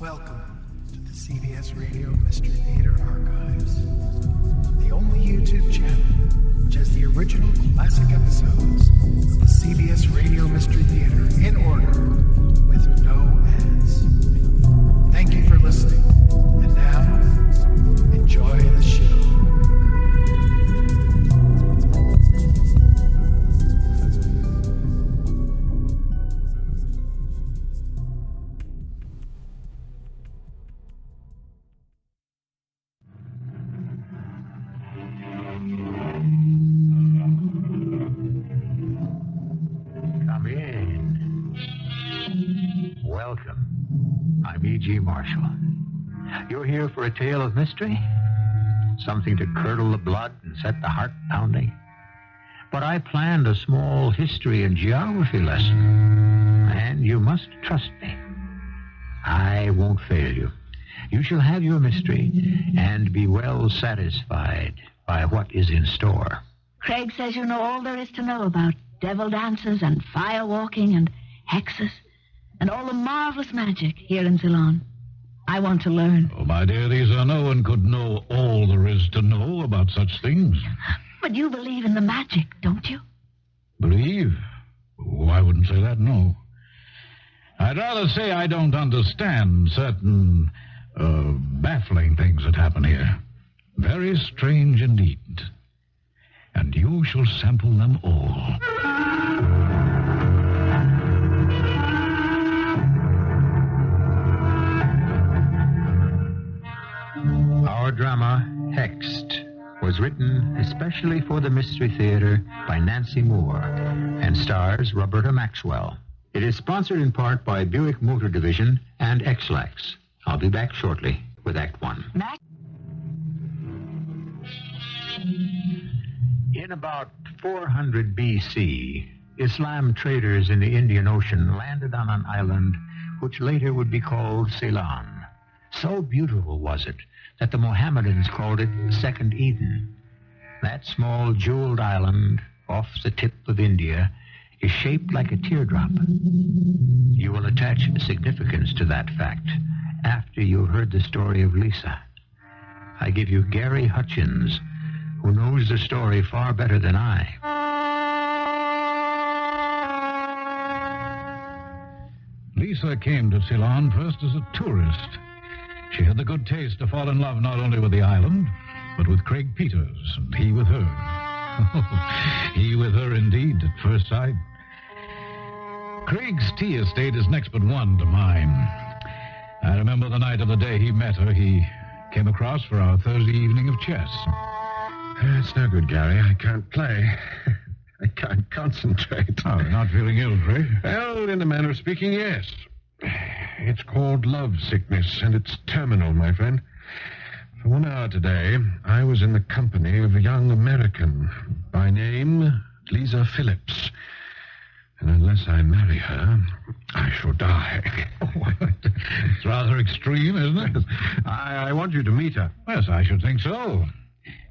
Welcome to the CBS Radio Mystery Theater Archives, the only YouTube channel which has the original classic episodes of the CBS Radio Mystery Theater in order with no ads. Thank you for listening, and now, enjoy the show. Marshall. You're here for a tale of mystery? Something to curdle the blood and set the heart pounding? But I planned a small history and geography lesson, and you must trust me. I won't fail you. You shall have your mystery and be well satisfied by what is in store. Craig says you know all there is to know about devil dances and fire walking and hexes and all the marvelous magic here in Ceylon. I want to learn. Oh, my dear Lisa, no one could know all there is to know about such things. But you believe in the magic, don't you? Believe? Oh, I wouldn't say that, no. I'd rather say I don't understand certain baffling things that happen here. Very strange indeed. And you shall sample them all. Our drama, HEXED, was written especially for the Mystery Theater by Nancy Moore and stars Roberta Maxwell. It is sponsored in part by Buick Motor Division and Xlax. I'll be back shortly with Act One. In about 400 B.C., Islam traders in the Indian Ocean landed on an island which later would be called Ceylon. So beautiful was it that the Mohammedans called it Second Eden. That small jeweled island off the tip of India is shaped like a teardrop. You will attach significance to that fact after you've heard the story of Lisa. I give you Gary Hutchins, who knows the story far better than I. Lisa came to Ceylon first as a tourist. She had the good taste to fall in love not only with the island, but with Craig Peters, and he with her. He with her, indeed, at first sight. Craig's tea estate is next but one to mine. I remember the night of the day he met her. He came across for our Thursday evening of chess. It's no good, Gary. I can't play. I can't concentrate. Oh, not feeling ill, Craig? Well, in a manner of speaking, yes. It's called love sickness, and it's terminal, my friend. For 1 hour today, I was in the company of a young American, by name Lisa Phillips. And unless I marry her, I shall die. It's rather extreme, isn't it? I want you to meet her. Yes, I should think so.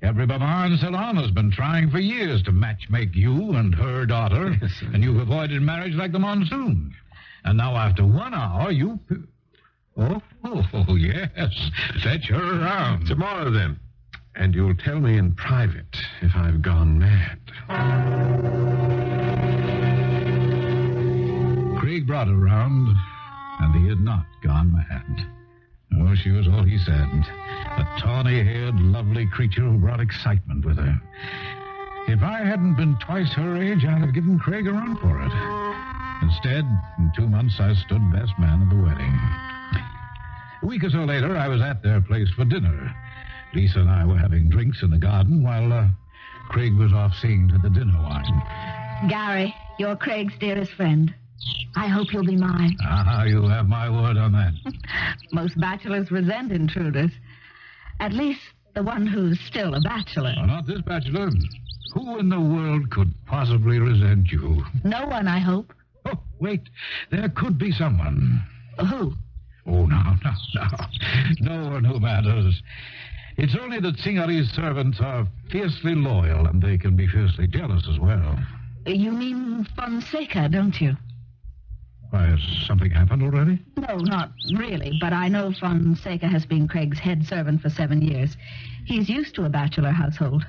Every Bamar in Ceylon has been trying for years to match-make you and her daughter, Yes. And you've avoided marriage like the monsoon. And now, after 1 hour, you... Oh, yes. Fetch her around. Tomorrow, then. And you'll tell me in private if I've gone mad. Craig brought her round, and he had not gone mad. Oh, she was all he said. A tawny-haired, lovely creature who brought excitement with her. If I hadn't been twice her age, I'd have given Craig a run for it. Instead, in 2 months, I stood best man at the wedding. A week or so later, I was at their place for dinner. Lisa and I were having drinks in the garden while Craig was off seeing to the dinner wine. Gary, you're Craig's dearest friend. I hope you'll be mine. Ah, you have my word on that. Most bachelors resent intruders. At least the one who's still a bachelor. Oh, not this bachelor. Who in the world could possibly resent you? No one, I hope. Oh, wait. There could be someone. Who? Oh, no. No one who matters. It's only that Signore's servants are fiercely loyal, and they can be fiercely jealous as well. You mean Fonseca, don't you? Why, has something happened already? No, not really, but I know Fonseca has been Craig's head servant for 7 years. He's used to a bachelor household.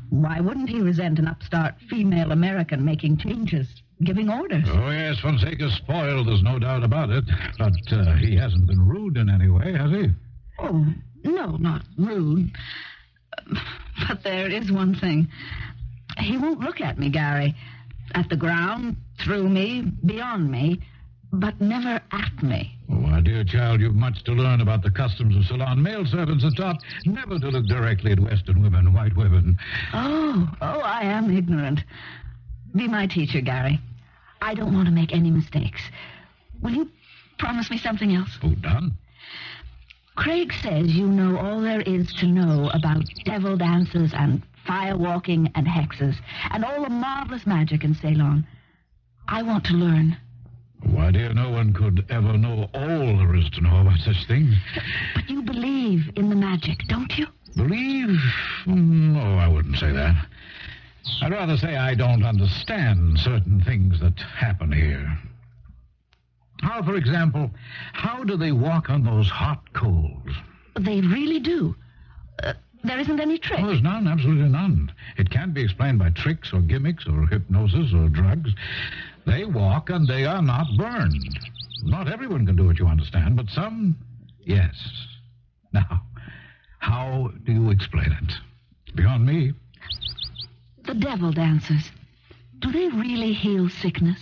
Why wouldn't he resent an upstart female American making changes, giving orders? Oh, yes, Fonseca's spoiled, there's no doubt about it. But he hasn't been rude in any way, has he? Oh, no, not rude. But there is one thing. He won't look at me, Gary. At the ground, through me, beyond me, but never at me. Oh, my dear child, you've much to learn about the customs of Ceylon. Male servants are taught never to look directly at Western women, white women. Oh, I am ignorant. Be my teacher, Gary. I don't want to make any mistakes. Will you promise me something else? Oh, done. Craig says you know all there is to know about devil dances and fire walking and hexes and all the marvelous magic in Ceylon. I want to learn. Why, dear, no one could ever know all there is to know about such things. But you believe in the magic, don't you? Believe? No, I wouldn't say that. I'd rather say I don't understand certain things that happen here. How, for example, how do they walk on those hot coals? They really do. There isn't any trick. Oh, there's none, absolutely none. It can't be explained by tricks or gimmicks or hypnosis or drugs. They walk and they are not burned. Not everyone can do it, you understand, but some, yes. Now, how do you explain it? It's beyond me. The devil dancers, do they really heal sickness?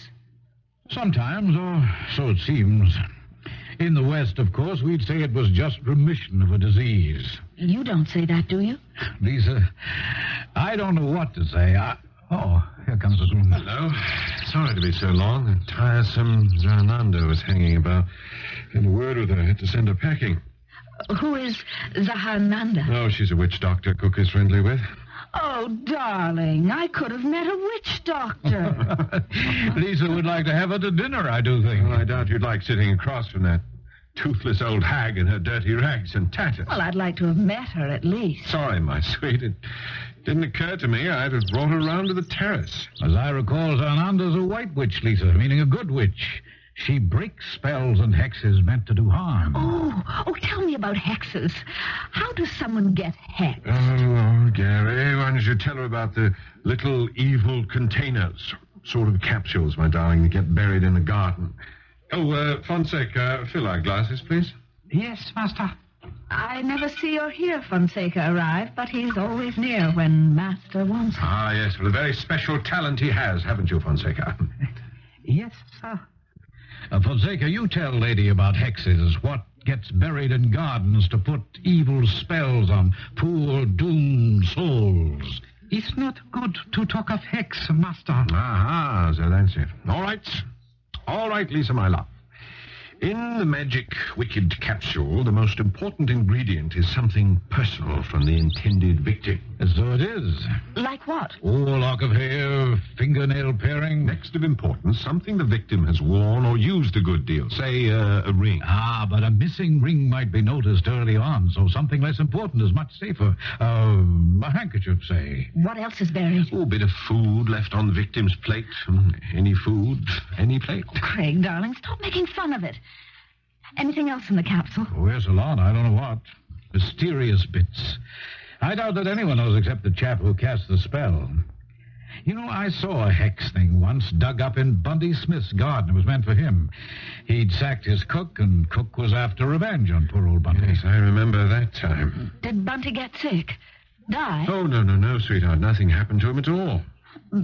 Sometimes, or so it seems. In the West, of course, we'd say it was just remission of a disease. You don't say that, do you? Lisa, I don't know what to say. Oh, here comes the groom. Hello. Sorry to be so long. A tiresome Zananda was hanging about. Had a word with her. Had to send her packing. Who is Zahananda? Oh, she's a witch doctor Cook is friendly with. Oh, darling, I could have met a witch doctor. Lisa would like to have her to dinner, I do think. Well, I doubt you'd like sitting across from that toothless old hag in her dirty rags and tatters. Well, I'd like to have met her at least. Sorry, my sweet. It didn't occur to me. I'd have brought her round to the terrace. As I recall, Zananda's a white witch, Lisa, meaning a good witch. She breaks spells and hexes meant to do harm. Oh, tell me about hexes. How does someone get hexed? Oh, Gary, why don't you tell her about the little evil containers? Sort of capsules, my darling, that get buried in a garden. Oh, Fonseca, fill our glasses, please. Yes, master. I never see or hear Fonseca arrive, but he's always near when Master wants him. Ah, yes, well, a very special talent he has, haven't you, Fonseca? Yes, sir. Fonseca, you tell lady about hexes, what gets buried in gardens to put evil spells on poor doomed souls. It's not good to talk of hex, master. Aha, so that's it. All right. All right, Lisa, my love. In the magic wicked capsule, the most important ingredient is something personal from the intended victim. So it is. Like what? Oh, a lock of hair, fingernail paring. Next of importance, something the victim has worn or used a good deal. Say, a ring. Ah, but a missing ring might be noticed early on, so something less important is much safer. A handkerchief, say. What else is buried? Oh, a bit of food left on the victim's plate. Any food, any plate. Craig, darling, stop making fun of it. Anything else in the capsule? Oh, yes, a lot. I don't know what. Mysterious bits. I doubt that anyone knows except the chap who cast the spell. You know, I saw a hex thing once dug up in Bundy Smith's garden. It was meant for him. He'd sacked his cook, and Cook was after revenge on poor old Bundy. Yes, I remember that time. Did Bunty get sick? Die? Oh, no, sweetheart. Nothing happened to him at all.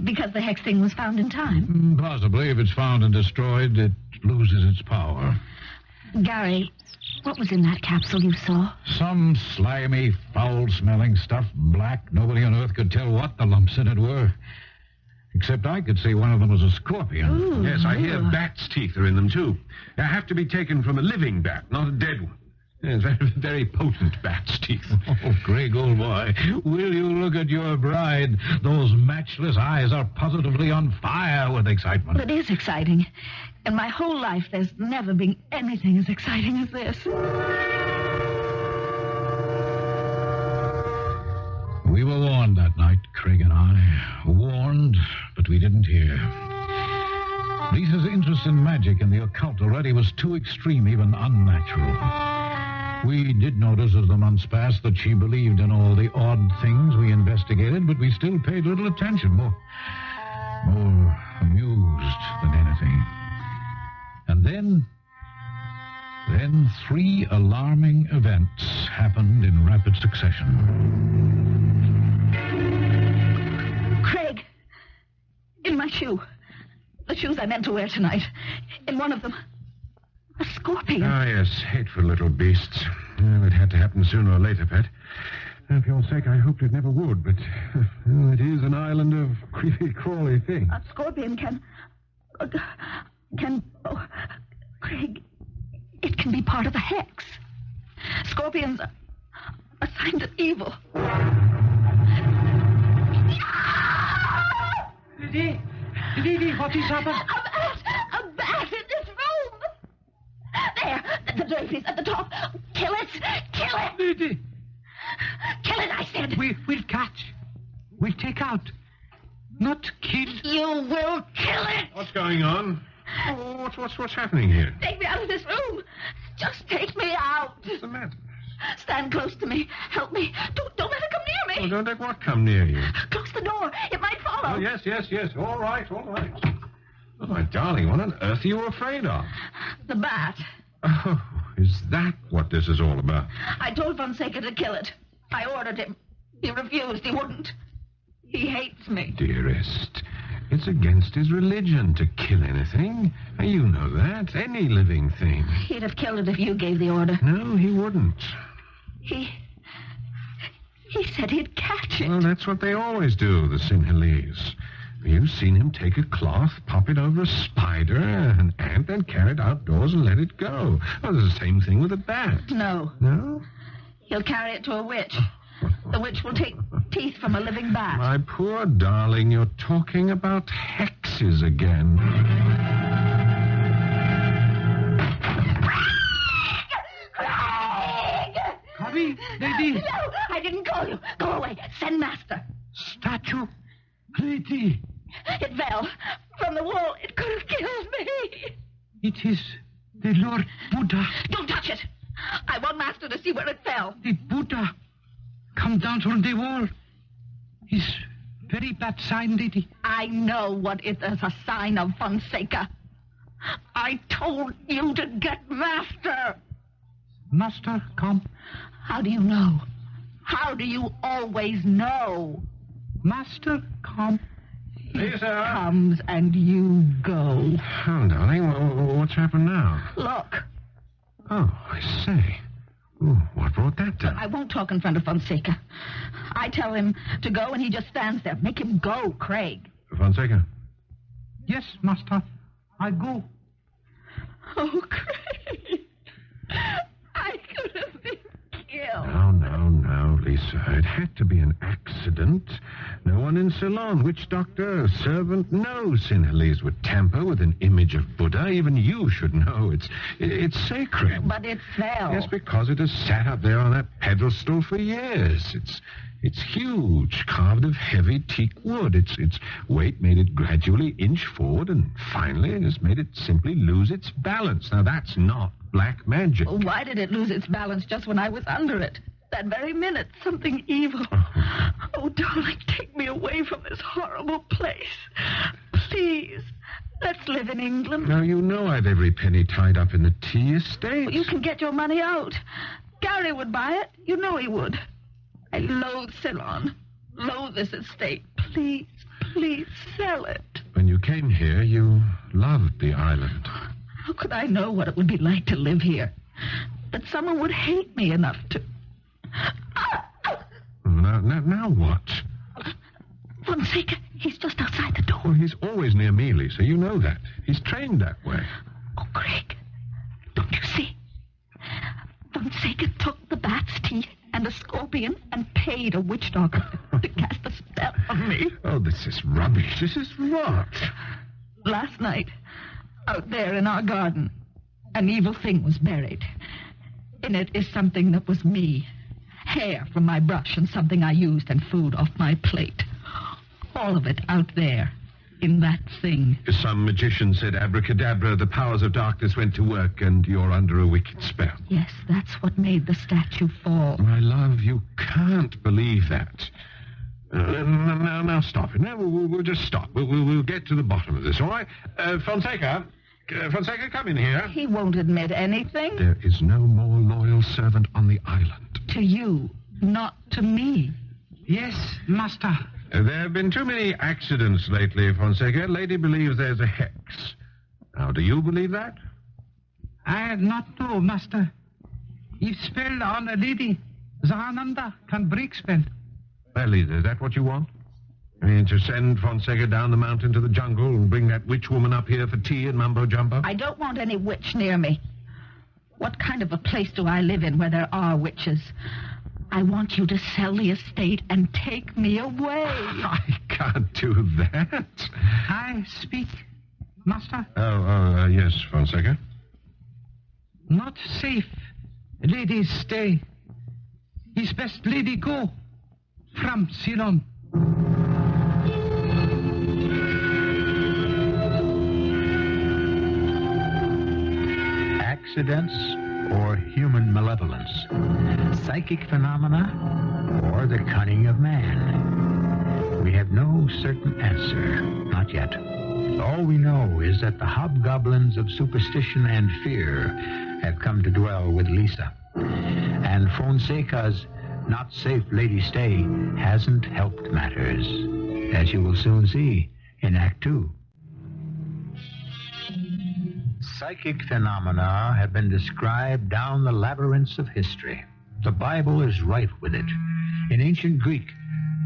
Because the hex thing was found in time? Possibly. If it's found and destroyed, it loses its power. Gary, what was in that capsule you saw? Some slimy, foul-smelling stuff, black. Nobody on earth could tell what the lumps in it were. Except I could see one of them was a scorpion. Ooh, yes, I hear bats' teeth are in them, too. They have to be taken from a living bat, not a dead one. Yes, very, very potent bat's teeth. Oh, Craig, old boy, will you look at your bride? Those matchless eyes are positively on fire with excitement. Well, it is exciting. In my whole life, there's never been anything as exciting as this. We were warned that night, Craig and I. Warned, but we didn't hear. Lisa's interest in magic and the occult already was too extreme, even unnatural. We did notice as the months passed that she believed in all the odd things we investigated, but we still paid little attention, more amused than anything. And then 3 alarming events happened in rapid succession. Craig, in my shoe. The shoes I meant to wear tonight. In one of them, a scorpion. Ah, yes, hateful little beasts. Well, it had to happen sooner or later, Pet. And for your sake, I hoped it never would, but well, it is an island of creepy, crawly things. A scorpion can... Craig, it can be part of a hex. Scorpions are a sign of evil. Lady, what is happening? A bat in this room. There, the draperies at the top. Kill it. Kill it. Lady, Kill it, I said. we'll catch. We'll take out. Not kill. You will kill it. What's going on? Oh, what's happening here? Take me out of this room. Just take me out. What's the matter? Stand close to me. Help me. Don't let it come near Oh, me. don't let what come near you? Close the door. It might follow. Oh, yes. All right. Oh, my darling, what on earth are you afraid of? The bat. Oh, is that what this is all about? I told Fonseca to kill it. I ordered him. He refused. He wouldn't. He hates me. Dearest, it's against his religion to kill anything. You know that. Any living thing. He'd have killed it if you gave the order. No, he wouldn't. He said he'd catch it. Well, that's what they always do, the Sinhalese. You've seen him take a cloth, pop it over a spider, an ant, then carry it outdoors and let it go. Well, it's the same thing with a bat. No. No? He'll carry it to a witch. The witch will take teeth from a living bat. My poor darling, you're talking about hexes again. Hurry, lady. No, I didn't call you. Go away. Send master. Statue. Lady. It fell from the wall. It could have killed me. It is the Lord Buddha. Don't touch it. I want master to see where it fell. The Buddha come down from the wall. It's very bad sign, lady. I know what it is a sign of, Fonseca. I told you to get master. Master, come. How do you know? How do you always know? Master, come. Lisa. Comes and you go. Oh, darling, what's happened now? Look, Oh, I say. Ooh, what brought that down? I won't talk in front of Fonseca. I tell him to go and he just stands there. Make him go, Craig. Fonseca. Yes, master. I go. Oh, Craig. I could have been killed. Now, Lisa. It had to be an accident. No one in Ceylon, witch doctor, servant, no Sinhalese would tamper with an image of Buddha. Even you should know. It's sacred. But it fell. Yes, because it has sat up there on that pedestal for years. It's huge, carved of heavy teak wood. Its weight made it gradually inch forward, and finally it has made it simply lose its balance. Now, that's not black magic. Well, why did it lose its balance just when I was under it? That very minute, something evil. Oh, darling, take me away from this horrible place. Please, let's live in England. Now, you know I've every penny tied up in the tea estate. Well, you can get your money out. Gary would buy it. You know he would. I loathe Ceylon. Loathe this estate. Please, please sell it. When you came here, you loved the island. How could I know what it would be like to live here? That someone would hate me enough to... Now what? Fonseca, he's just outside the door. Well, he's always near me, Lisa. You know that. He's trained that way. Oh, Craig, don't you see? Fonseca took the bat's teeth and the scorpion and paid a witch doctor to cast a spell on me. Oh, this is rubbish. This is rot. Last night, out there in our garden, an evil thing was buried. In it is something that was me. Hair from my brush and something I used and food off my plate. All of it out there. in that thing. Some magician said abracadabra, the powers of darkness went to work, and you're under a wicked spell. Yes, that's what made the statue fall. My love, you can't believe that. Now stop it. No, we'll just stop. We'll get to the bottom of this, all right? Fonseca, come in here. He won't admit anything. There is no more loyal servant on the island. To you, not to me. Yes, master. There have been too many accidents lately, Fonseca. Lady believes there's a hex. Now, do you believe that? I not know, master. If spell on a lady, Zahananda can break spell. Well, is that what you want? I mean, to send Fonseca down the mountain to the jungle and bring that witch woman up here for tea and mumbo-jumbo? I don't want any witch near me. What kind of a place do I live in where there are witches? I want you to sell the estate and take me away. I can't do that. I speak, master. Yes, Fonseca. Not safe. Ladies stay. His best lady go. From Ceylon. Accidents or human malevolence? Psychic phenomena or the cunning of man? We have no certain answer, not yet. All we know is that the hobgoblins of superstition and fear have come to dwell with Lisa. And Fonseca's not safe lady stay hasn't helped matters, as you will soon see in Act 2. Psychic phenomena have been described down the labyrinths of history. The Bible is rife with it. In ancient Greek,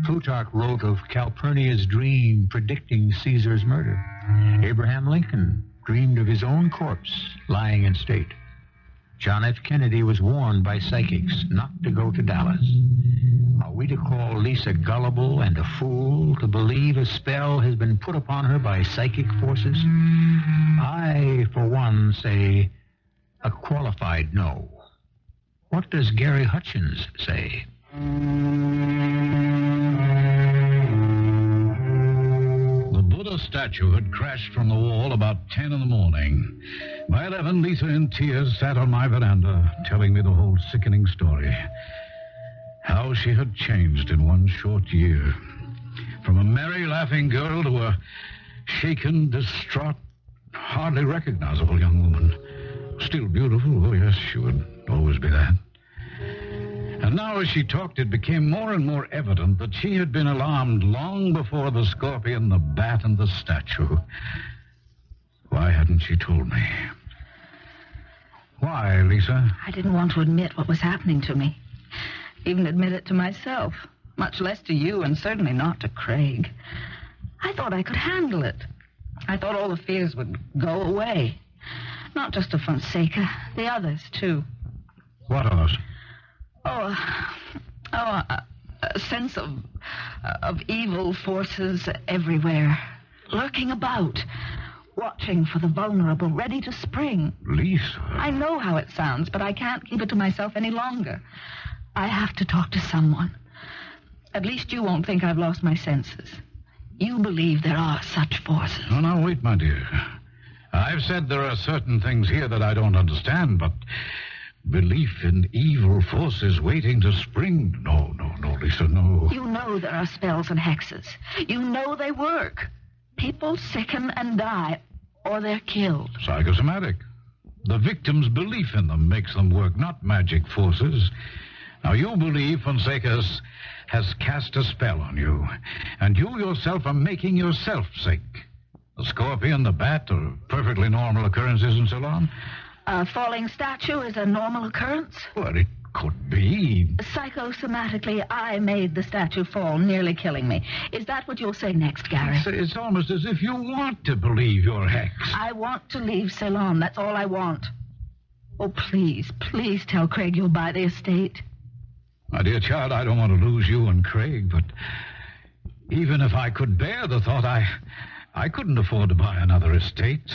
Plutarch wrote of Calpurnia's dream predicting Caesar's murder. Abraham Lincoln dreamed of his own corpse lying in state. John F. Kennedy was warned by psychics not to go to Dallas. Are we to call Lisa gullible and a fool to believe a spell has been put upon her by psychic forces? I, for one, say a qualified no. What does Gary Hutchins say? The Buddha statue had crashed from the wall about 10 in the morning. By 11, Lisa, in tears, sat on my veranda, telling me the whole sickening story. How she had changed in one short year. From a merry, laughing girl to a shaken, distraught, hardly recognizable young woman. Still beautiful, oh yes, she would always be that. And now as she talked, it became more and more evident that she had been alarmed long before the scorpion, the bat, and the statue. Why hadn't she told me? Why, Lisa? I didn't want to admit what was happening to me. Even admit it to myself. Much less to you, and certainly not to Craig. I thought I could handle it. I thought all the fears would go away. Not just to Fonseca, the others, too. What others? A sense of evil forces everywhere, lurking about, watching for the vulnerable, ready to spring. Lisa. I know how it sounds, but I can't keep it to myself any longer. I have to talk to someone. At least you won't think I've lost my senses. You believe there are such forces. Oh, now, wait, my dear. I've said there are certain things here that I don't understand, but belief in evil forces waiting to spring? No, Lisa, no. You know there are spells and hexes. You know they work. People sicken and die, or they're killed. Psychosomatic. The victim's belief in them makes them work, not magic forces. Now, you believe Fonseca has cast a spell on you, and you yourself are making yourself sick. The scorpion, the bat are perfectly normal occurrences in Ceylon. A falling statue is a normal occurrence? Well, it could be. Psychosomatically, I made the statue fall, nearly killing me. Is that what you'll say next, Gary? It's almost as if you want to believe you're hexed. I want to leave Ceylon. That's all I want. Oh, please tell Craig you'll buy the estate. My dear child, I don't want to lose you and Craig, but even if I could bear the thought, I couldn't afford to buy another estate.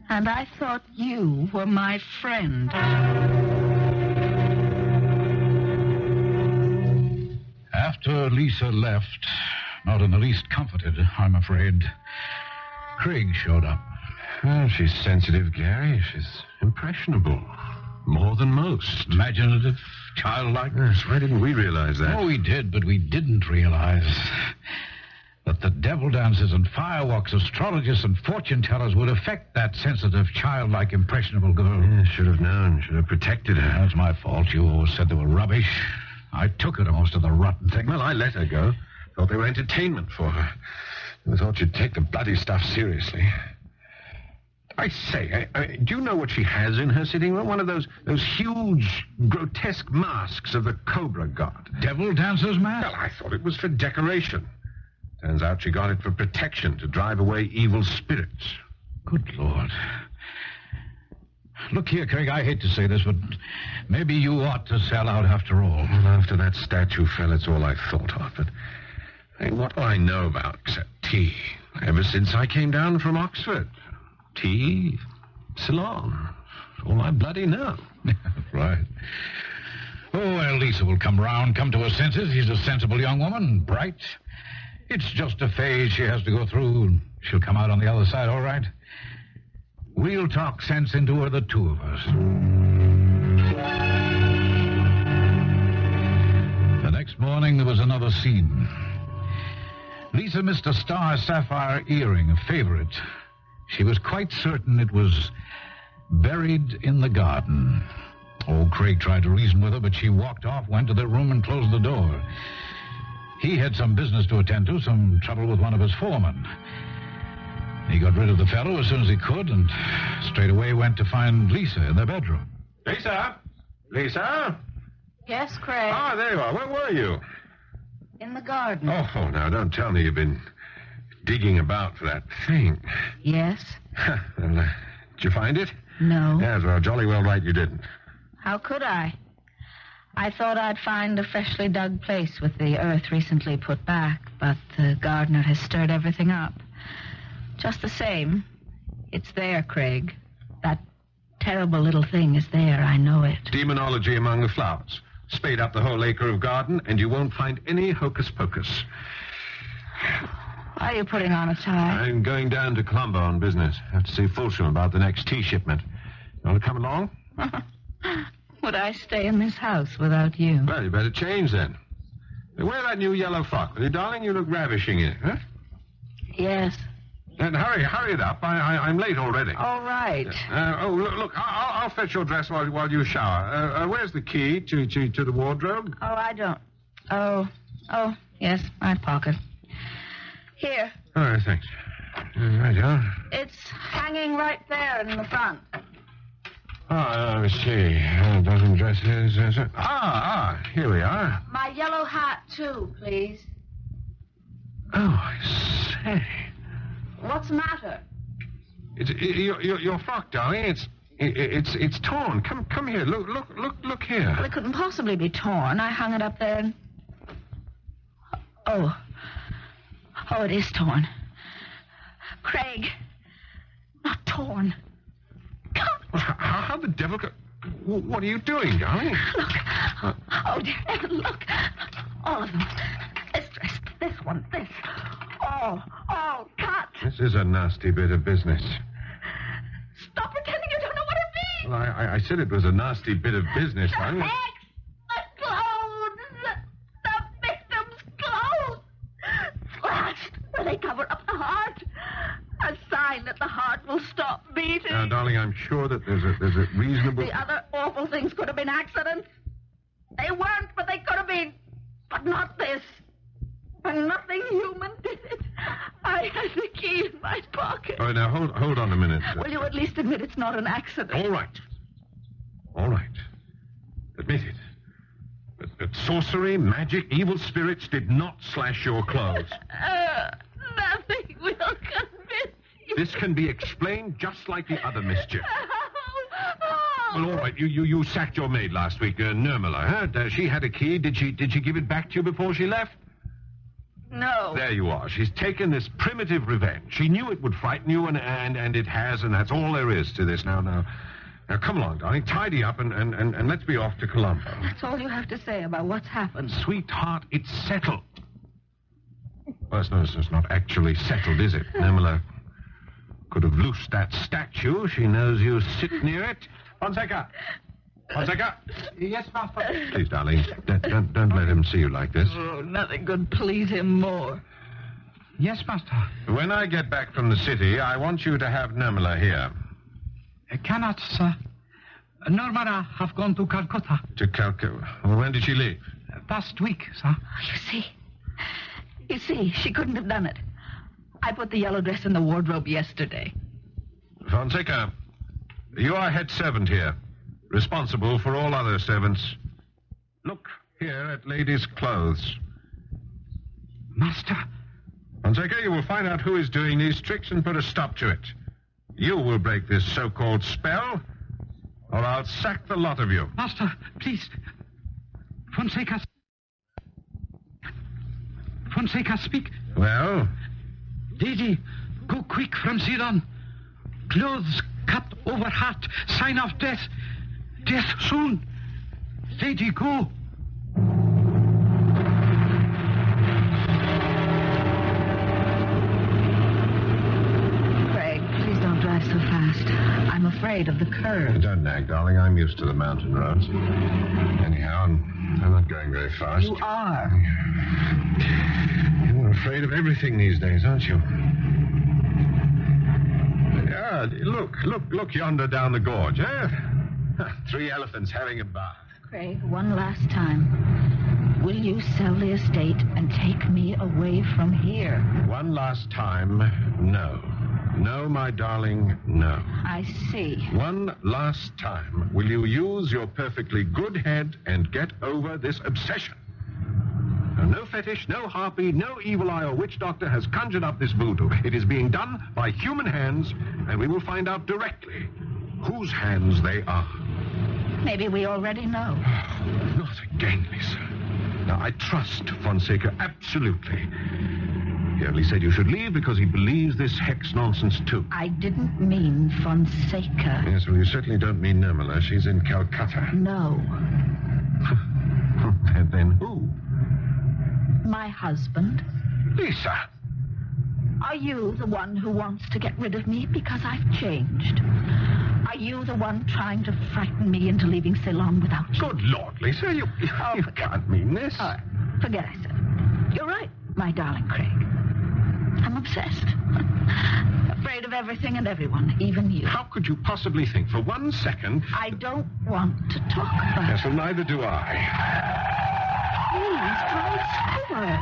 And I thought you were my friend. After Lisa left, not in the least comforted, I'm afraid, Craig showed up. Well, she's sensitive, Gary. She's impressionable. More than most. Imaginative, childlike. Yes, why didn't we realize that? Oh, we did, but we didn't realize that the devil dances and fireworks, astrologists and fortune tellers would affect that sensitive, childlike, impressionable girl. Yeah, should have known. Should have protected her. That's my fault. You always said they were rubbish. I took her to most of the rotten things. Well, I let her go. Thought they were entertainment for her. I thought you'd take the bloody stuff seriously. I say, do you know what she has in her sitting room? One of those huge, grotesque masks of the Cobra god. Devil dancer's mask? Well, I thought it was for decoration. Turns out she got it for protection, to drive away evil spirits. Good Lord. Look here, Craig, I hate to say this, but maybe you ought to sell out after all. Well, after that statue fell, it's all I thought of. But hey, what do I know about except tea? Ever since I came down from Oxford. Tea, Ceylon. All I bloody know. Right. Oh, well, Lisa will come to her senses. She's a sensible young woman, bright. It's just a phase she has to go through. She'll come out on the other side, all right? We'll talk sense into her, the two of us. The next morning, there was another scene. Lisa missed a star sapphire earring, a favorite. She was quite certain it was buried in the garden. Old Craig tried to reason with her, but she walked off, went to their room, and closed the door. He had some business to attend to, some trouble with one of his foremen. He got rid of the fellow as soon as he could, and straight away went to find Lisa in their bedroom. Lisa? Lisa? Yes, Craig. Ah, there you are. Where were you? In the garden. Oh, now, don't tell me you've been digging about for that thing. Yes? Well, did you find it? No. Yes, well, jolly well right you didn't. How could I? I thought I'd find a freshly dug place with the earth recently put back, but the gardener has stirred everything up. Just the same, it's there, Craig. That terrible little thing is there, I know it. Demonology among the flowers. Spade up the whole acre of garden, and you won't find any hocus-pocus. Why are you putting on a tie? I'm going down to Colombo on business. Have to see Fulsham about the next tea shipment. You want to come along? Would I stay in this house without you? Well, you better change then. Wear that new yellow frock, will you, darling? You look ravishing in it, huh? Yes. And hurry it up. I'm late already. All right. Look, I'll fetch your dress while you shower. Where's the key to the wardrobe? Oh, I don't. Oh, yes, my pocket. Here. All right, thanks. Right, huh? It's hanging right there in the front. Let me see. Dozen dresses. Here we are. My yellow hat, too, please. Oh, I say. What's the matter? It's your frock, darling. It's torn. Come here. Look here. Well, it couldn't possibly be torn. I hung it up there and... Oh, it is torn. Craig, not torn. How the devil... What are you doing, darling? Look. Oh, dear heaven, look. All of them. This dress, this one, this. All cut. This is a nasty bit of business. Stop pretending you don't know what it means. Well, I said it was a nasty bit of business, darling. Hext, the clothes. The victim's clothes. Slashed where they cover up the heart. A sign that the heart will stop beating. Now, darling, I'm sure that there's a reasonable... The other awful things could have been accidents. They weren't, but they could have been. But not this. And nothing human did it. I had the key in my pocket. Oh, now, hold on a minute. Will you at least admit it's not an accident? All right. Admit it. But sorcery, magic, evil spirits did not slash your clothes. Nothing will convince you. This can be explained just like the other mischief. Well, all right. You sacked your maid last week, Nirmala, huh? She had a key. Did she give it back to you before she left? No. There you are. She's taken this primitive revenge. She knew it would frighten you, and it has, and that's all there is to this. Now, come along, darling. Tidy up, and let's be off to Colombo. That's all you have to say about what's happened. Sweetheart, it's settled. Well, it's not actually settled, is it? Nirmala Could have loosed that statue. She knows you sit near it. Fonseca! Fonseca! Yes, master. Please, darling, don't let him see you like this. Oh, nothing could please him more. Yes, master. When I get back from the city, I want you to have Nirmala here. I cannot, sir. Nirmala have gone to Calcutta. To Calcutta. Well, when did she leave? Last week, sir. You see, she couldn't have done it. I put the yellow dress in the wardrobe yesterday. Fonseca, you are head servant here, responsible for all other servants. Look here at ladies' clothes. Master. Fonseca, you will find out who is doing these tricks and put a stop to it. You will break this so-called spell, or I'll sack the lot of you. Master, please. Fonseca, speak. Well? Lady, go quick from Ceylon. Clothes cut over heart, sign of death. Death soon. Lady, go. Craig, please don't drive so fast. I'm afraid of the curve. Don't nag, darling. I'm used to the mountain roads. Anyhow, I'm not going very fast. You are. You're afraid of everything these days, aren't you? Yeah, look yonder down the gorge, eh? 3 elephants having a bath. Craig, one last time. Will you sell the estate and take me away from here? One last time, no. No, my darling, no. I see. One last time, will you use your perfectly good head and get over this obsession? No fetish, no harpy, no evil eye or witch doctor has conjured up this voodoo. It is being done by human hands, and we will find out directly whose hands they are. Maybe we already know. Not again, Lisa. Now, I trust Fonseca absolutely. He only said you should leave because he believes this Hext nonsense, too. I didn't mean Fonseca. Yes, well, you certainly don't mean Nirmala. She's in Calcutta. No. And then who? My husband. Lisa. Are you the one who wants to get rid of me because I've changed? Are you the one trying to frighten me into leaving Ceylon without you? Good Lord, Lisa, you can't mean this. All right, forget I said it. You're right, my darling Craig. I'm obsessed. Afraid of everything and everyone, even you. How could you possibly think for 1 second... I don't want to talk about Yes, well, neither do I. Please, drive slower.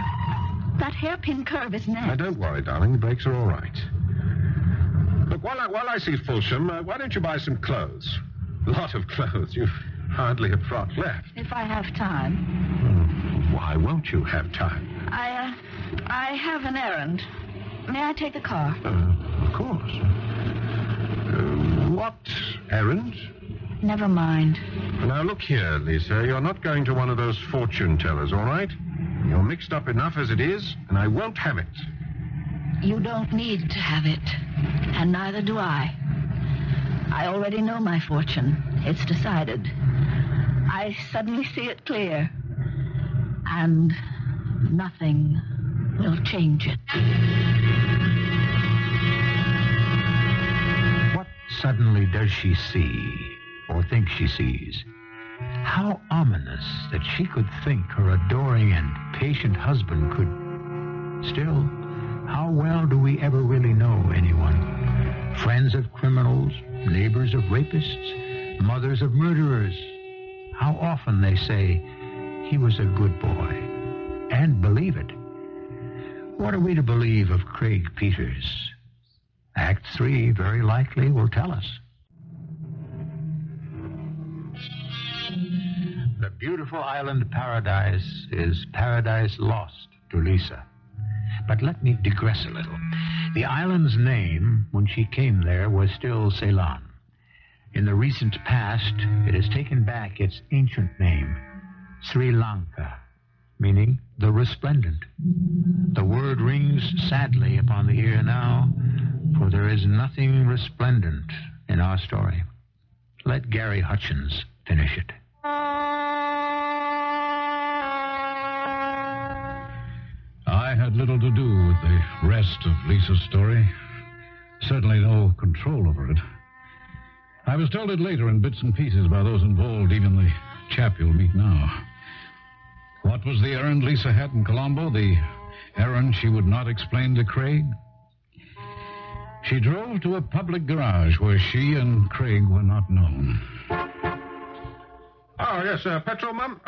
That hairpin curve is next. Now, don't worry, darling. The brakes are all right. Look, while I see Fulsham, why don't you buy some clothes? A lot of clothes. You've hardly a frock left. If I have time. Why won't you have time? I have an errand. May I take the car? Of course. What errand? Never mind. Now, look here, Lisa. You're not going to one of those fortune tellers, all right? You're mixed up enough as it is, and I won't have it. You don't need to have it, and neither do I. I already know my fortune. It's decided. I suddenly see it clear, and nothing will change it. What suddenly does she see, or think she sees? How ominous that she could think her adoring and patient husband could... Still, how well do we ever really know anyone? Friends of criminals, neighbors of rapists, mothers of murderers. How often they say, he was a good boy, and believe it. What are we to believe of Craig Peters? Act 3 very likely will tell us. The beautiful island paradise is paradise lost to Lisa. But let me digress a little. The island's name, when she came there, was still Ceylon. In the recent past, it has taken back its ancient name, Sri Lanka, meaning the resplendent. The word rings sadly upon the ear now, for there is nothing resplendent in our story. Let Gary Hutchins finish it. I had little to do with the rest of Lisa's story. certainly no control over it. I was told it later in bits and pieces by those involved, even the chap you'll meet now. What was the errand Lisa had in Colombo? The errand she would not explain to Craig? She drove to a public garage where she and Craig were not known. Oh, yes, petrol, Mum.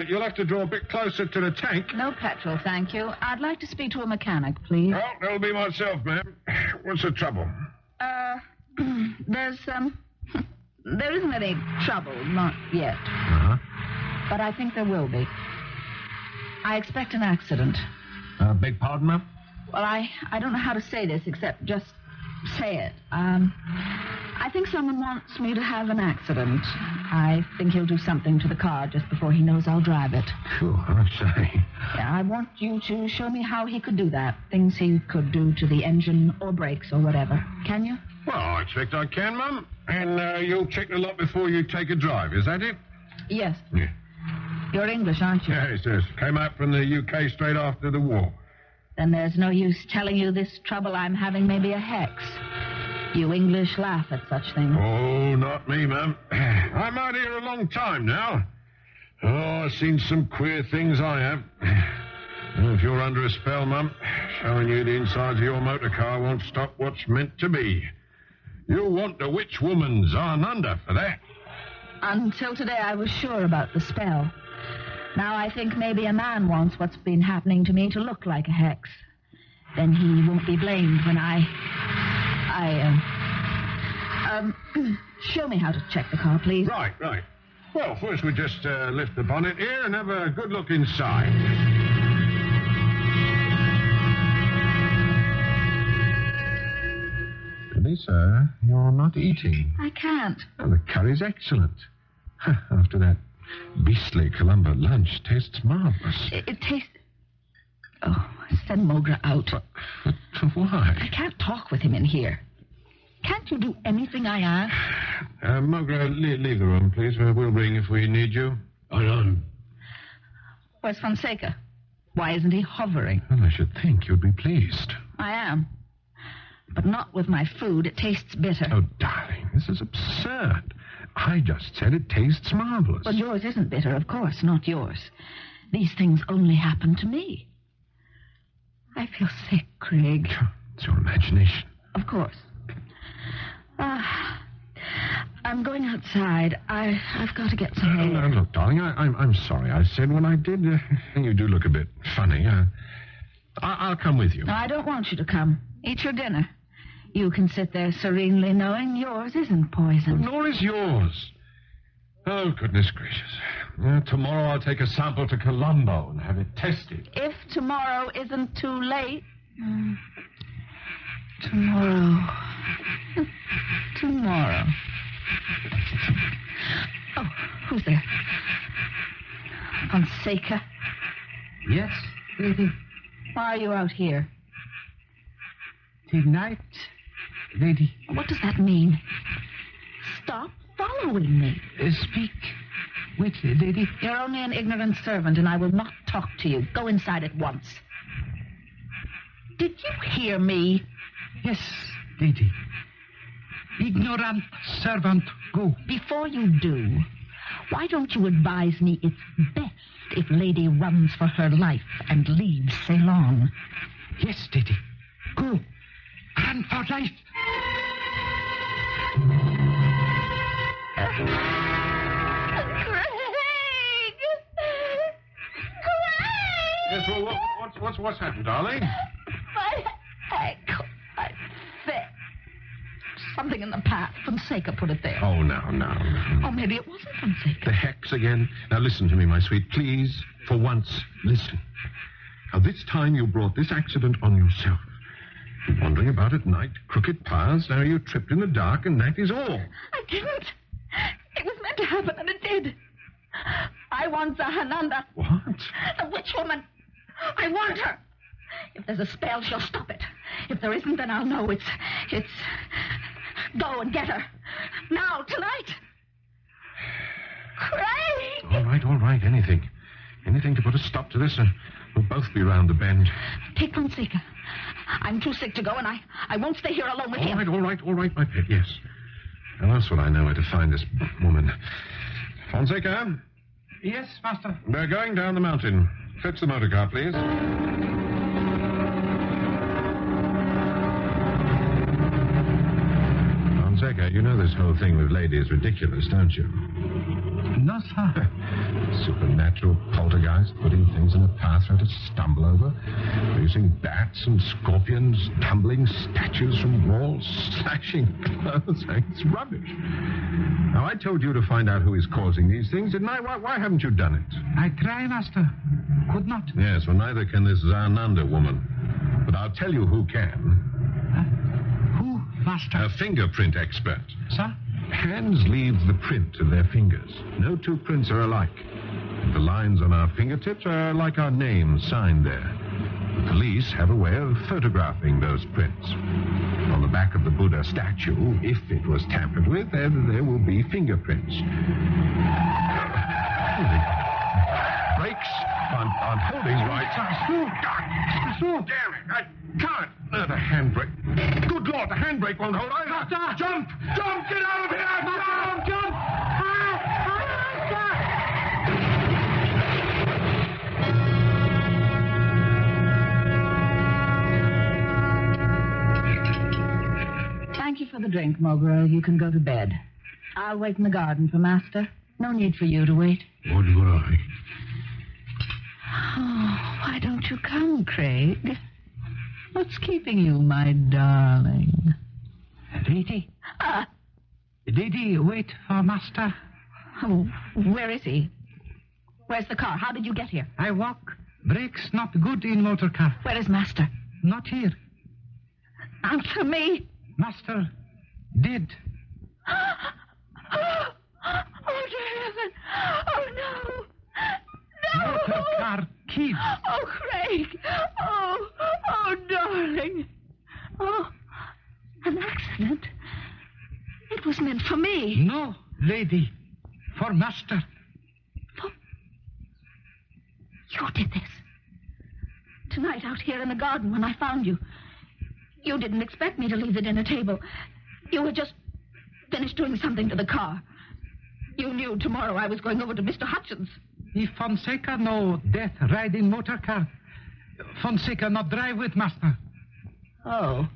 You'll have to draw a bit closer to the tank. No petrol, thank you. I'd like to speak to a mechanic, please. Oh, that'll be myself, ma'am. What's the trouble? There isn't any trouble, not yet. Uh-huh. But I think there will be. I expect an accident. Beg pardon, ma'am? Well, I don't know how to say this except just say it. I think someone wants me to have an accident. I think he'll do something to the car just before he knows I'll drive it. Sure, I say. Yeah, I want you to show me how he could do that. Things he could do to the engine or brakes or whatever. Can you? Well, I expect I can, Mum. And you'll check the lot before you take a drive, is that it? Yes. Yeah. You're English, aren't you? Yes, yes. Came out from the UK straight after the war. Then there's no use telling you this trouble I'm having may be a hex. You English laugh at such things. Oh, not me, ma'am. I'm out here a long time now. Oh, I've seen some queer things, I have. Well, if you're under a spell, Mum, showing you the insides of your motor car won't stop what's meant to be. You'll want the witch woman's Ananda for that. Until today, I was sure about the spell. Now I think maybe a man wants what's been happening to me to look like a hex. Then he won't be blamed when show me how to check the car, please. Right. Well, first we just lift the bonnet here and have a good look inside. Lisa, you're not eating. I can't. Well, the curry's excellent. After that beastly Colombo lunch, tastes marvelous. It tastes... Oh, send Mogra out. But why? I can't talk with him in here. Can't you do anything I ask? Mogra, leave the room, please. We'll ring if we need you. Where's Fonseca? Why isn't he hovering? Well, I should think you'd be pleased. I am. But not with my food. It tastes bitter. Oh, darling, this is absurd. I just said it tastes marvelous. But yours isn't bitter, of course, not yours. These things only happen to me. I feel sick, Craig. It's your imagination. Of course. I'm going outside. I've got to get some air. Look, darling, I'm sorry. I said what I did. You do look a bit funny. I'll come with you. No, I don't want you to come. Eat your dinner. You can sit there serenely knowing yours isn't poisoned. Nor is yours. Oh, goodness gracious. Tomorrow I'll take a sample to Colombo and have it tested. If tomorrow isn't too late. Tomorrow. Tomorrow. Oh, who's there? Fonseca? Yes, lady. Why are you out here? Tonight, lady. What does that mean? Stop following me. Speak with lady. You're only an ignorant servant, and I will not talk to you. Go inside at once. Did you hear me? Yes, lady. Ignorant servant, go. Before you do, why don't you advise me it's best if lady runs for her life and leaves Ceylon? Yes, lady. Go. Run for life. Craig! Yes, well, what's happened, darling? My ankle. My foot. Something in the path. Fonseca put it there. Oh, no. Oh, maybe it wasn't Fonseca. The hex again. Now, listen to me, my sweet. Please, for once, listen. Now, this time you brought this accident on yourself. You're wandering about at night, crooked paths. Now you tripped in the dark, and that is all. I didn't. It was meant to happen, and it did. I want Zahananda. What? The witch woman. I want her. If there's a spell, she'll stop it. If there isn't, then I'll know it's... Go and get her. Now, tonight. Craig! All right, anything. Anything to put a stop to this, we'll both be round the bend. Take Fonseca. I'm too sick to go, and I won't stay here alone with him. All right, my pet, yes. How else will I know where to find this woman? Fonseca? Yes, master. We're going down the mountain. Fetch the motor car, please. Fonseca, you know this whole thing with Lady is ridiculous, don't you? No, sir. Supernatural poltergeist, putting things in a path for her to stumble over, producing bats and scorpions, tumbling statues from walls, slashing clothes. It's rubbish. Now, I told you to find out who is causing these things, didn't I? Why haven't you done it? I try, master. Could not. Yes, well, neither can this Zananda woman. But I'll tell you who can. Who, master? A fingerprint expert. Sir? Hands leave the print of their fingers. No two prints are alike. The lines on our fingertips are like our names signed there. The police have a way of photographing those prints. On the back of the Buddha statue, if it was tampered with, there will be fingerprints. Brakes on holding right. Slow. Damn it, I can't. The handbrake. Good Lord, the handbrake won't hold either. Master! Jump! Get out of here! Jump! Thank you for the drink, Mowbray. You can go to bed. I'll wait in the garden for Master. No need for you to wait. What would I? Oh, why don't you come, Craig? What's keeping you, my darling? Lady? Ah, Lady, wait for master. oh, where is he? Where's the car? How did you get here? I walk. Brakes not good in motor car. Where is Master? Not here. Answer me. Master dead. Oh, dear heaven. Oh, no. No. Motor car kid. Oh, Craig. Oh, darling. Oh, an accident. It was meant for me. No, lady. For master. You did this. Tonight out here in the garden when I found you. You didn't expect me to leave the dinner table. You had just finished doing something to the car. You knew tomorrow I was going over to Mr. Hutchins. If Fonseca no death ride in motor car, Fonseca not drive with master. Oh.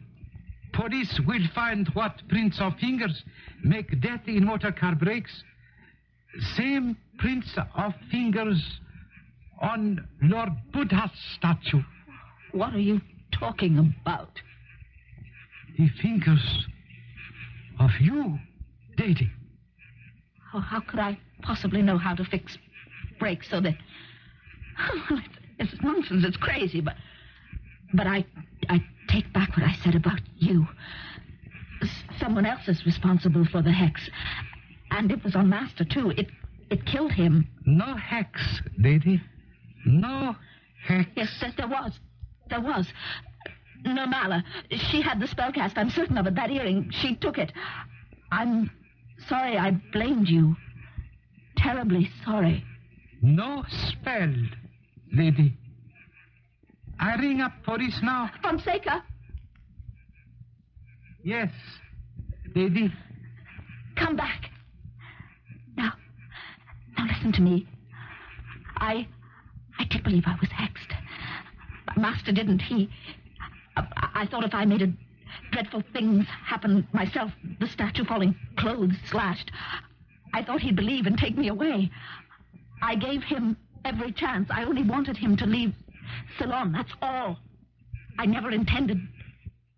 Police will find what prints of fingers make death in motor car brakes. Same prints of fingers on Lord Buddha's statue. What are you talking about? The fingers of you, lady. Oh, how could I possibly know how to fix brakes so that... It's nonsense. It's crazy, but I take back what I said about you. Someone else is responsible for the hex. And it was on Master, too. It killed him. No hex, lady. No hex. Yes, there was. There was. Normala. She had the spell cast. I'm certain of it. That earring. She took it. I'm sorry I blamed you. Terribly sorry. No spell, lady. I ring up police now. Fonseca. Yes, lady. Come back. Now listen to me. I did believe I was hexed. Master didn't. I thought if I made dreadful things happen myself, the statue falling, clothes slashed, I thought he'd believe and take me away. I gave him every chance. I only wanted him to leave Ceylon, that's all. I never intended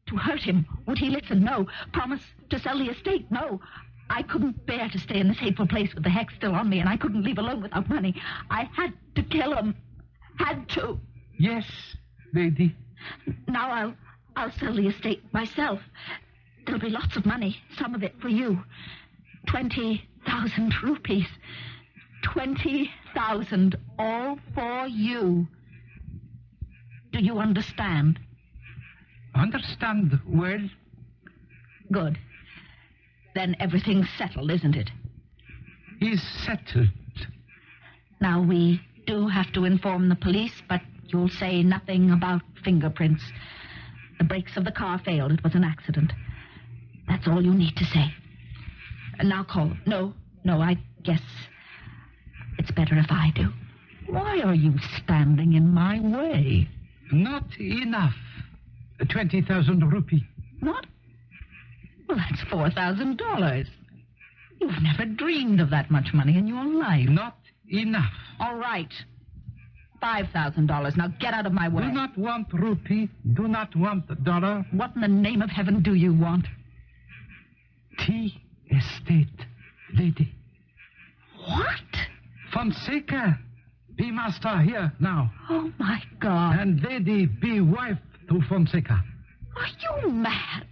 to hurt him. Would he listen? No. Promise to sell the estate? No. I couldn't bear to stay in this hateful place with the hex still on me, and I couldn't leave alone without money. I had to kill him. Had to. Yes, lady. Now I'll sell the estate myself. There'll be lots of money, some of it for you. 20,000 rupees. 20,000, all for you. Do you understand? Understand well. Good. Then everything's settled, isn't it? Is settled. Now we do have to inform the police, but you'll say nothing about fingerprints. The brakes of the car failed. It was an accident. That's all you need to say. Now call. No, I guess it's better if I do. Why are you standing in my way? Not enough. 20,000 rupee. What? Well, that's $4,000. You've never dreamed of that much money in your life. Not enough. All right. $5,000. Now get out of my way. Do not want rupee. Do not want dollar. What in the name of heaven do you want? Tea estate, lady. What? Fonseca, be master here now. Oh, my God. And lady be wife to Fonseca. Are you mad?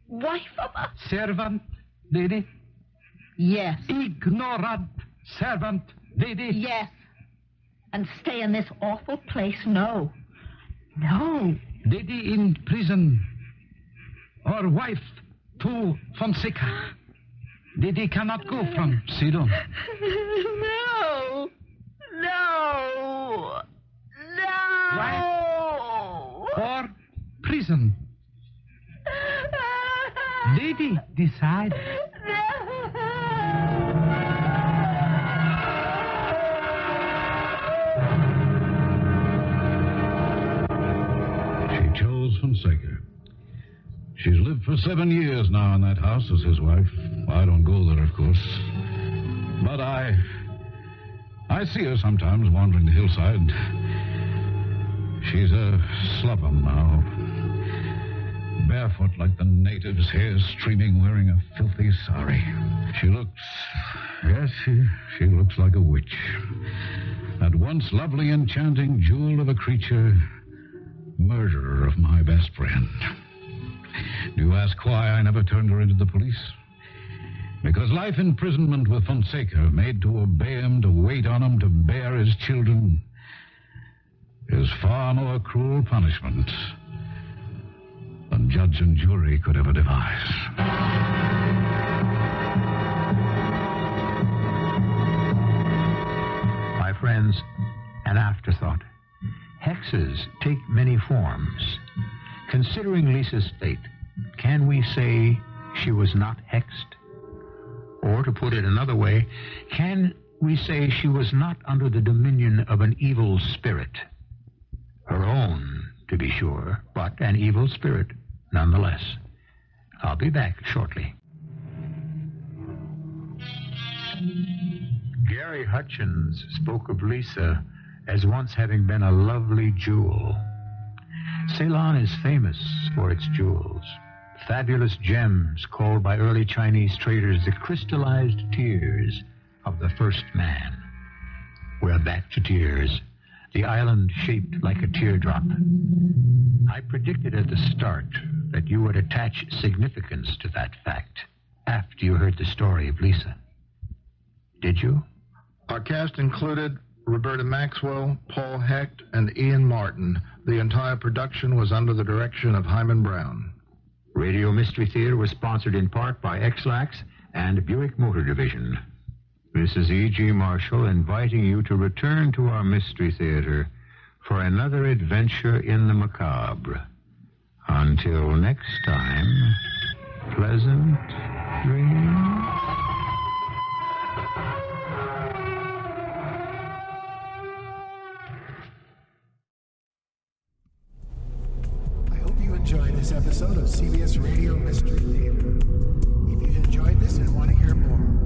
Wife of a... Servant, lady. Yes. Ignorant servant, lady. Yes. And stay in this awful place? No. No. Lady in prison. Or wife to Fonseca. Lady cannot go from Ceylon. No. No. No. Wife or prison. Lady, decide. She chose Fonseca. She's lived for 7 years now in that house as his wife. I don't go there, of course. But I see her sometimes wandering the hillside. She's a sloven now. Barefoot like the natives, hair streaming, wearing a filthy sari. She looks like a witch. That once lovely, enchanting jewel of a creature, murderer of my best friend. Do you ask why I never turned her into the police? Because life imprisonment with Fonseca, made to obey him, to wait on him, to bear his children, is far more cruel punishment than judge and jury could ever devise. My friends, an afterthought. Hexes take many forms. Considering Lisa's fate, can we say she was not hexed? Or, to put it another way, can we say she was not under the dominion of an evil spirit? Her own, to be sure, but an evil spirit nonetheless. I'll be back shortly. Gary Hutchins spoke of Lisa as once having been a lovely jewel. Ceylon is famous for its jewels, fabulous gems called by early Chinese traders the crystallized tears of the first man. We're back to tears, the island shaped like a teardrop. I predicted at the start that you would attach significance to that fact after you heard the story of Lisa. Did you? Our cast included Roberta Maxwell, Paul Hecht, and Ian Martin. The entire production was under the direction of Hyman Brown. Radio Mystery Theater was sponsored in part by Xlax and Buick Motor Division. This is E.G. Marshall inviting you to return to our Mystery Theater for another adventure in the macabre. Until next time, pleasant dreams. I hope you enjoyed this episode of CBS Radio Mystery Theater. If you've enjoyed this and want to hear more,